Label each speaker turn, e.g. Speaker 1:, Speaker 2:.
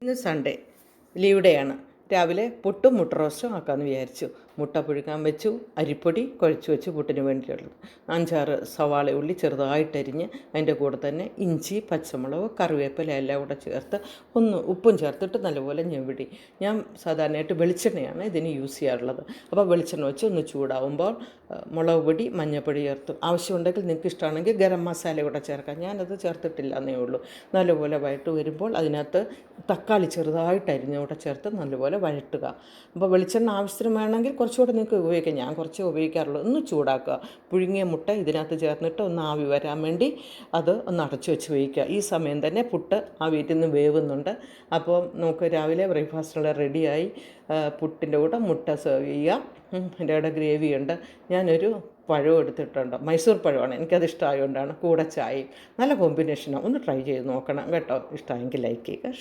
Speaker 1: ഇന്ന് Sunday leave day ആണ്. രാവിലെ പുട്ടും മുട്ട റോസ്റ്റും ആക്കാമെന്ന് വിചാരിച്ചു. മുട്ട പുഴുങ്ങാൻ വെച്ചു, അരിപ്പൊടി കുഴച്ച് വെച്ചു പുട്ടിന് വേണ്ടിയുള്ളത്. 5-6 സവാള ഉള്ളി ചെറുതായിട്ടരിഞ്ഞ് അതിൻ്റെ കൂടെ തന്നെ ഇഞ്ചി, പച്ചമുളക്, കറിവേപ്പില എല്ലാം കൂടെ ചേർത്ത് ഒന്ന് ഉപ്പും ചേർത്തിട്ട് നല്ലപോലെ ഞെവിടി. ഞാൻ സാധാരണയായിട്ട് വെളിച്ചെണ്ണയാണ് ഇതിന് യൂസ് ചെയ്യാറുള്ളത്. അപ്പോൾ വെളിച്ചെണ്ണ വെച്ച് ഒന്ന് ചൂടാവുമ്പോൾ മുളക് പൊടി, മഞ്ഞൾപ്പൊടി ചേർത്ത്, ആവശ്യമുണ്ടെങ്കിൽ നിങ്ങൾക്ക് ഇഷ്ടമാണെങ്കിൽ ഗരം മസാല കൂടെ ചേർക്കാം. ഞാനത് ചേർത്തിട്ടില്ല എന്നേ ഉള്ളൂ. നല്ലപോലെ വഴട്ട് വരുമ്പോൾ അതിനകത്ത് തക്കാളി ചെറുതായിട്ട് അരിഞ്ഞുകൂടെ ചേർത്ത് നല്ലപോലെ വഴട്ടുക. അപ്പോൾ വെളിച്ചെണ്ണ ആവശ്യത്തിന് വേണമെങ്കിൽ കുറച്ചുകൂടെ നിങ്ങൾക്ക് ഉപയോഗിക്കാം. ഞാൻ കുറച്ചേ ഉപയോഗിക്കാറുള്ളൂ. ഒന്ന് ചൂടാക്കുക. പുഴുങ്ങിയ മുട്ട ഇതിനകത്ത് ചേർന്നിട്ട് ഒന്ന് ആവി വരാൻ വേണ്ടി അത് ഒന്ന് അടച്ചു വെച്ച് വേവിക്കുക. ഈ സമയം തന്നെ പുട്ട് ആ വീട്ടിൽ നിന്ന് വേവുന്നുണ്ട്. അപ്പോൾ നമുക്ക് രാവിലെ ബ്രേക്ക്ഫാസ്റ്റുള്ള റെഡിയായി. പുട്ടിൻ്റെ കൂടെ മുട്ട സെർവ് ചെയ്യുക. എൻ്റെ അവിടെ ഗ്രേവിയുണ്ട്. ഞാനൊരു പഴം എടുത്തിട്ടുണ്ട്, മൈസൂർ പഴമാണ്, എനിക്കത് ഇഷ്ടമായതുകൊണ്ടാണ്. കൂടെ ചായയും. നല്ല കോമ്പിനേഷനാണ്. ഒന്ന് ട്രൈ ചെയ്ത് നോക്കണം കേട്ടോ. ഇഷ്ടമായെങ്കിൽ ലൈക്ക് ചെയ്യുക.